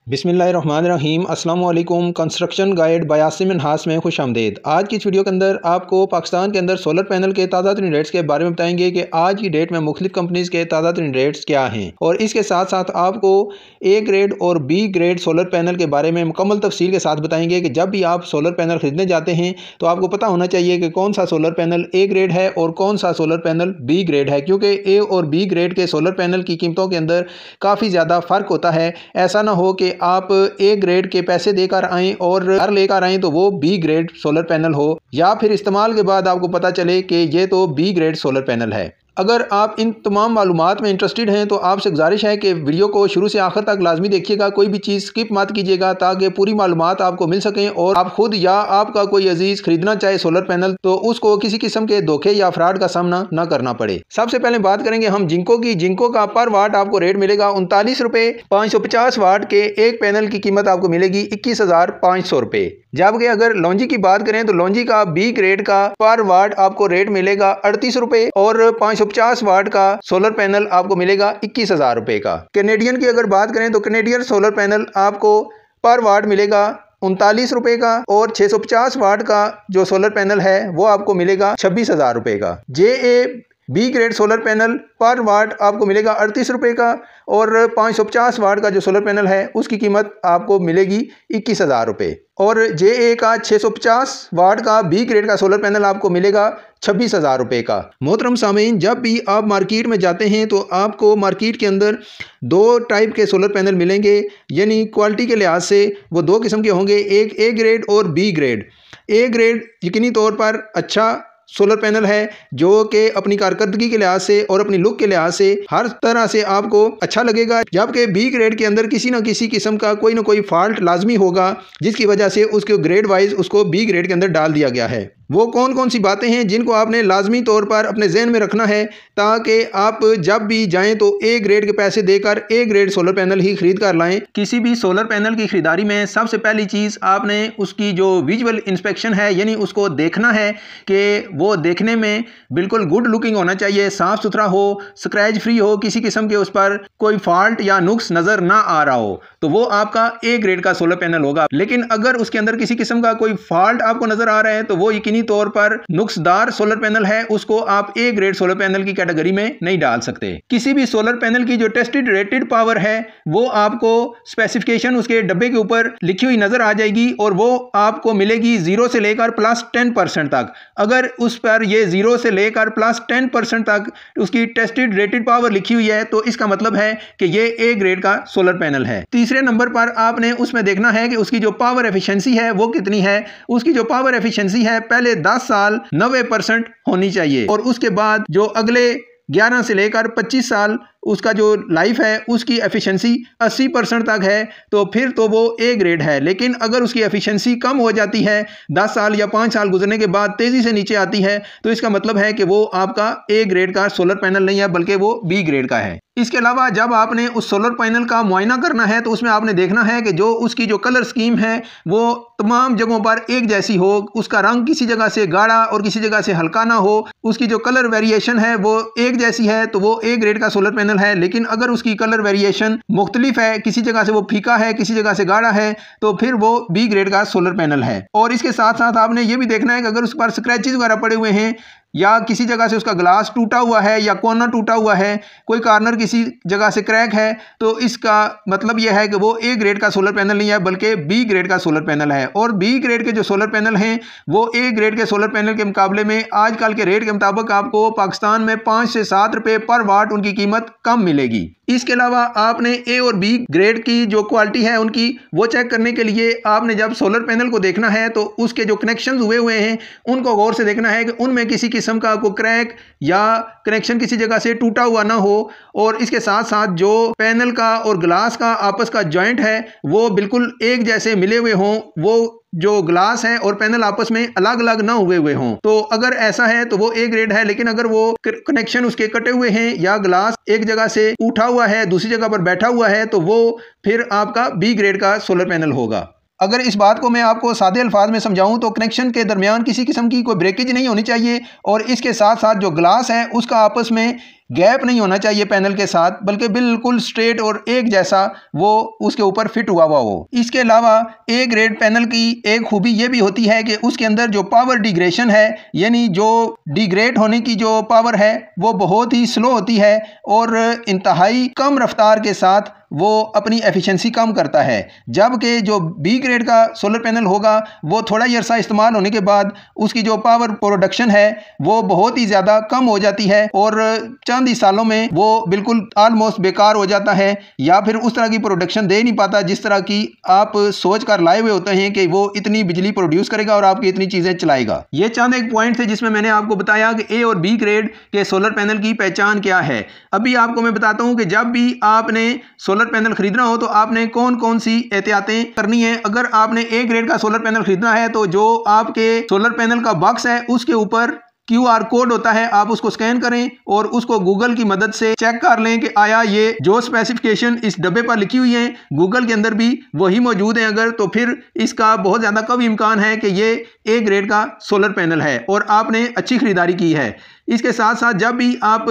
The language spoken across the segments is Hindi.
बिस्मिल्लाहिर्रहमानिर्रहीम अस्सलाम वालेकुम। Construction guide by Asim Minhas में खुश आमदेद। आज की इस वीडियो के अंदर आपको पाकिस्तान के अंदर सोलर पैनल के ताज़ा तरीन रेट्स के बारे में बताएंगे कि आज की डेट में मुख्तलिफ कंपनीज़ के ताज़ा तरीन रेट्स क्या हैं, और इसके साथ साथ आपको ए ग्रेड और बी ग्रेड सोलर पैनल के बारे में मुकम्मल तफसील के साथ बताएंगे कि जब भी आप सोलर पैनल ख़रीदने जाते हैं तो आपको पता होना चाहिए कि कौन सा सोलर पैनल ए ग्रेड है और कौन सा सोलर पैनल बी ग्रेड है, क्योंकि ए और बी ग्रेड के सोलर पैनल की कीमतों के अंदर काफ़ी ज़्यादा फ़र्क होता है। ऐसा ना हो कि आप ए ग्रेड के पैसे देकर आएँ और घर लेकर आएँ तो वो बी ग्रेड सोलर पैनल हो, या फिर इस्तेमाल के बाद आपको पता चले कि ये तो बी ग्रेड सोलर पैनल है। अगर आप इन तमाम मालूमात में इंटरेस्टेड हैं तो आपसे गुजारिश है कि वीडियो को शुरू से आखिर तक लाजमी देखिएगा, कोई भी चीज़ स्किप मत कीजिएगा ताकि पूरी मालूमात आपको मिल सकें और आप खुद या आपका कोई अजीज़ खरीदना चाहे सोलर पैनल तो उसको किसी किस्म के धोखे या फ्रॉड का सामना ना करना पड़े। सबसे पहले बात करेंगे हम जिंको की। जिंको का पर वाट आपको रेट मिलेगा 39 रुपये। 550 वाट के एक पैनल की कीमत आपको मिलेगी 21,500 रुपये। जबकि अगर लॉन्जी की बात करें तो लॉन्जी का बी ग्रेड का पर वाट आपको रेट मिलेगा 38 रुपये और 550 वाट का सोलर पैनल आपको मिलेगा 21,000 रुपये का। कैनेडियन की अगर बात करें तो कैनेडियन सोलर पैनल आपको पर वाट मिलेगा 39 रुपये का और 650 वाट का जो सोलर पैनल है वो आपको मिलेगा 26,000 रुपये का। JA B grade solar panel पर वाट आपको मिलेगा 38 रुपये का और 550 वाट का जो सोलर पैनल है उसकी कीमत आपको मिलेगी 21,000 रुपये। और JA का 650 वाट का बी ग्रेड का सोलर पैनल आपको मिलेगा 26,000 रुपये का। मोहतरम सामीन, जब भी आप मार्केट में जाते हैं तो आपको मार्केट के अंदर दो टाइप के सोलर पैनल मिलेंगे, यानी क्वालिटी के लिहाज से वो दो किस्म के होंगे, एक ए ग्रेड और बी ग्रेड। ए ग्रेड यकीनी तौर पर अच्छा सोलर पैनल है जो कि अपनी कारकर्दगी के लिहाज से और अपनी लुक के लिहाज से हर तरह से आपको अच्छा लगेगा, जबकि बी ग्रेड के अंदर किसी न किसी किस्म का कोई ना कोई फॉल्ट लाजमी होगा जिसकी वजह से उसके ग्रेड वाइज उसको बी ग्रेड के अंदर डाल दिया गया है। वो कौन कौन सी बातें हैं जिनको आपने लाजमी तौर पर अपने जहन में रखना है ताकि आप जब भी जाएं तो ए ग्रेड के पैसे देकर ए ग्रेड सोलर पैनल ही खरीद कर लाएं। किसी भी सोलर पैनल की खरीदारी में सबसे पहली चीज़ आपने उसकी जो विजुअल इंस्पेक्शन है, यानी उसको देखना है कि वो देखने में बिल्कुल गुड लुकिंग होना चाहिए, साफ़ सुथरा हो, स्क्रैच फ्री हो, किसी किस्म के उस पर कोई फॉल्ट या नुक्स नज़र ना आ रहा हो, तो वो आपका ए ग्रेड का सोलर पैनल होगा। लेकिन अगर उसके अंदर किसी किस्म का कोई फॉल्ट आपको नज़र आ रहा है तो वो यकीनी तौर पर नुक्सदार सोलर पैनल है, उसको आप ए ग्रेड सोलर पैनल की कैटेगरी में नहीं डाल सकते। किसी भी सोलर पैनल की जो टेस्टेड रेटेड पावर है वो आपको स्पेसिफिकेशन उसके डब्बे के ऊपर लिखी हुई नजर आ जाएगी और वो आपको मिलेगी 0 से लेकर +10% तक। अगर उस पर ये 0 से लेकर +10% तक उसकी टेस्टेड रेटेड पावर लिखी हुई है तो इसका मतलब है कि ये ए ग्रेड का सोलर पैनल है। तीसरे नंबर पर आपने उसमें देखना है कि उसकी जो पावर एफिशिएंसी है वो कितनी है। उसकी जो पावर एफिशिएंसी है पहले 10 साल 90% होनी चाहिए और उसके बाद जो अगले 11 से लेकर 25 साल उसका जो लाइफ है उसकी एफिशिएंसी 80% तक है, तो फिर तो वो ए ग्रेड है। लेकिन अगर उसकी एफिशिएंसी कम हो जाती है 10 साल या 5 साल गुजरने के बाद तेज़ी से नीचे आती है तो इसका मतलब है कि वो आपका ए ग्रेड का सोलर पैनल नहीं है बल्कि वो बी ग्रेड का है। इसके अलावा जब आपने उस सोलर पैनल का मुआयना करना है तो उसमें आपने देखना है कि जो उसकी जो कलर स्कीम है वो तमाम जगहों पर एक जैसी हो, उसका रंग किसी जगह से गाढ़ा और किसी जगह से हल्का ना हो, उसकी जो कलर वेरिएशन है वो एक जैसी है तो वो ए ग्रेड का सोलर पैनल है। लेकिन अगर उसकी कलर वेरिएशन मुख्तलिफ है, किसी जगह से वो फीका है, किसी जगह से गाढ़ा है, तो फिर वो बी ग्रेड का सोलर पैनल है। और इसके साथ साथ आपने ये भी देखना है कि अगर उस पर स्क्रैचेस वगैरह पड़े हुए हैं या किसी जगह से उसका ग्लास टूटा हुआ है या कोना टूटा हुआ है, कोई कार्नर किसी जगह से क्रैक है, तो इसका मतलब यह है कि वो ए ग्रेड का सोलर पैनल नहीं है बल्कि बी ग्रेड का सोलर पैनल है। और बी ग्रेड के जो सोलर पैनल हैं वो ए ग्रेड के सोलर पैनल के मुकाबले में आजकल के रेट के मुताबिक आपको पाकिस्तान में 5 से 7 रुपये पर वाट उनकी कीमत कम मिलेगी। इसके अलावा आपने ए और बी ग्रेड की जो क्वालिटी है उनकी वो चेक करने के लिए आपने जब सोलर पैनल को देखना है तो उसके जो कनेक्शन हुए हैं उनको गौर से देखना है कि उनमें किसी किस्म का कोई क्रैक या कनेक्शन किसी जगह से टूटा हुआ ना हो। और इसके साथ साथ जो पैनल का और ग्लास का आपस का जॉइंट है वो बिल्कुल एक जैसे मिले हुए हों, वो जो ग्लास है और पैनल आपस में अलग अलग ना हुए हों। तो अगर ऐसा है तो वो ए ग्रेड है। लेकिन अगर वो कनेक्शन उसके कटे हुए हैं या ग्लास एक जगह से उठा हुआ है दूसरी जगह पर बैठा हुआ है तो वो फिर आपका बी ग्रेड का सोलर पैनल होगा। अगर इस बात को मैं आपको सादे अल्फाज में समझाऊं तो कनेक्शन के दरमियान किसी किस्म की कोई ब्रेकेज नहीं होनी चाहिए और इसके साथ साथ जो ग्लास है उसका आपस में गैप नहीं होना चाहिए पैनल के साथ, बल्कि बिल्कुल स्ट्रेट और एक जैसा वो उसके ऊपर फिट हुआ हो। इसके अलावा ए ग्रेड पैनल की एक खूबी ये भी होती है कि उसके अंदर जो पावर डिग्रेडेशन है, यानी जो डिग्रेड होने की जो पावर है वो बहुत ही स्लो होती है और इंतहाई कम रफ्तार के साथ वो अपनी एफिशिएंसी कम करता है। जबकि जो बी ग्रेड का सोलर पैनल होगा वो थोड़ा ही अरसा इस्तेमाल होने के बाद उसकी जो पावर प्रोडक्शन है वो बहुत ही ज़्यादा कम हो जाती है और चंद ही सालों में वो बिल्कुल ऑलमोस्ट बेकार हो जाता है, या फिर उस तरह की प्रोडक्शन दे नहीं पाता जिस तरह की आप सोच कर लाए हुए होते हैं कि वो इतनी बिजली प्रोड्यूस करेगा और आपकी इतनी चीज़ें चलाएगा। ये चंद एक पॉइंट थे जिसमें मैंने आपको बताया कि ए और बी ग्रेड के सोलर पैनल की पहचान क्या है। अभी आपको मैं बताता हूँ कि जब भी आपने सोलर पैनल खरीदना हो तो आपने कौन कौन सी एहतियातें करनी है। अगर आपने ए ग्रेड का सोलर पैनल खरीदना है तो जो आपके सोलर पैनल का बॉक्स है उसके ऊपर QR कोड होता है, आप उसको स्कैन करें और उसको गूगल की मदद से चेक कर लें कि आया ये जो स्पेसिफिकेशन इस डब्बे पर लिखी हुई है गूगल के अंदर भी वही मौजूद है। अगर तो फिर इसका बहुत ज़्यादा कम इम्कान है कि ये ए ग्रेड का सोलर पैनल है और आपने अच्छी खरीदारी की है। इसके साथ साथ जब भी आप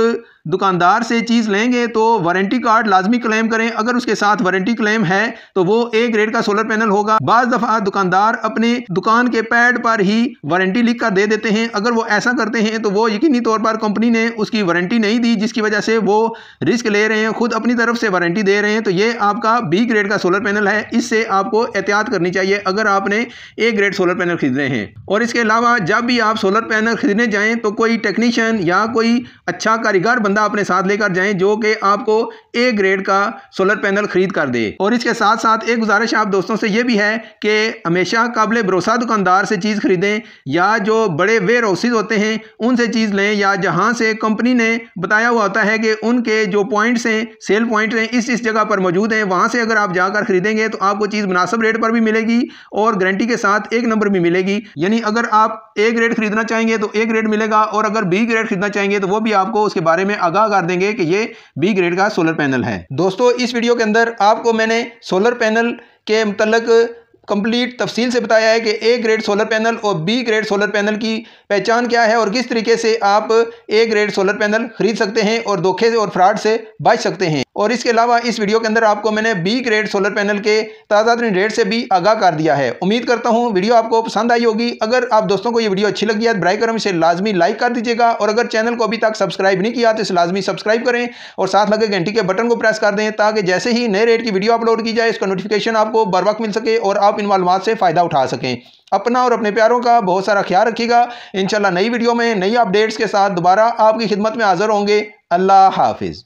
दुकानदार से चीज़ लेंगे तो वारंटी कार्ड लाजमी क्लेम करें। अगर उसके साथ वारंटी क्लेम है तो वो ए ग्रेड का सोलर पैनल होगा। बाज़ दफ़ा दुकानदार अपने दुकान के पैड पर ही वारंटी लिख कर दे देते हैं। अगर वो ऐसा करते हैं तो वो यकीनी तौर पर कंपनी ने उसकी वारंटी नहीं दी, जिसकी वजह से वो रिस्क ले रहे हैं, खुद अपनी तरफ से वारंटी दे रहे हैं। तो ये आपका बी ग्रेड का सोलर पैनल है, इससे आपको एहतियात करनी चाहिए अगर आपने ए ग्रेड सोलर पैनल खरीदने हैं। और इसके अलावा जब भी आप सोलर पैनल खरीदने जाएँ तो कोई टेक्नीशियन या कोई अच्छा कारीगर बंदा अपने साथ लेकर जाएं जो कि आपको ए ग्रेड का सोलर पैनल खरीद कर दे। और इसके साथ साथ एक गुजारिश आप दोस्तों से ये भी है कि हमेशा काबिल भरोसा दुकानदार से चीज़ खरीदें, या जो बड़े वेयर हाउसेज होते हैं उनसे चीज़ लें, या जहां से कंपनी ने बताया हुआ होता है कि उनके जो पॉइंट्स हैं, सेल पॉइंट्स हैं, इस जगह पर मौजूद हैं, वहां से अगर आप जाकर खरीदेंगे तो आपको चीज़ मुनासिब रेट पर भी मिलेगी और गारंटी के साथ एक नंबर भी मिलेगी। यानी अगर आप ए ग्रेड खरीदना चाहेंगे तो ए ग्रेड मिलेगा, और अगर बी ग्रेड खरीदना चाहेंगे तो वो भी आपको उसके बारे में आगाह कर देंगे कि ये बी ग्रेड का सोलर पैनल है। दोस्तों, इस वीडियो के अंदर आपको मैंने सोलर पैनल के मुतल्लिक कंप्लीट तफसील से बताया है कि ए ग्रेड सोलर पैनल और बी ग्रेड सोलर पैनल की पहचान क्या है और किस तरीके से आप ए ग्रेड सोलर पैनल खरीद सकते हैं और धोखे और फ्रॉड से बच सकते हैं। और इसके अलावा इस वीडियो के अंदर आपको मैंने बी ग्रेड सोलर पैनल के ताज़ा तरीन रेट से भी आगाह कर दिया है। उम्मीद करता हूं वीडियो आपको पसंद आई होगी। अगर आप दोस्तों को ये वीडियो अच्छी लगी है तो बराए करम इसे लाजमी लाइक कर दीजिएगा, और अगर चैनल को अभी तक सब्सक्राइब नहीं किया तो इसे लाजमी सब्सक्राइब करें और साथ लगे घंटी के बटन को प्रेस कर दें ताकि जैसे ही नए रेट की वीडियो अपलोड की जाए इसका नोटिफिकेशन आपको बर वक्त मिल सके और आप इन मालूमात से फ़ायदा उठा सकें। अपना और अपने प्यारों का बहुत सारा ख्याल रखिएगा। इंशाल्लाह नई वीडियो में नई अपडेट्स के साथ दोबारा आपकी खिदमत में हाजिर होंगे। अल्लाह हाफिज़।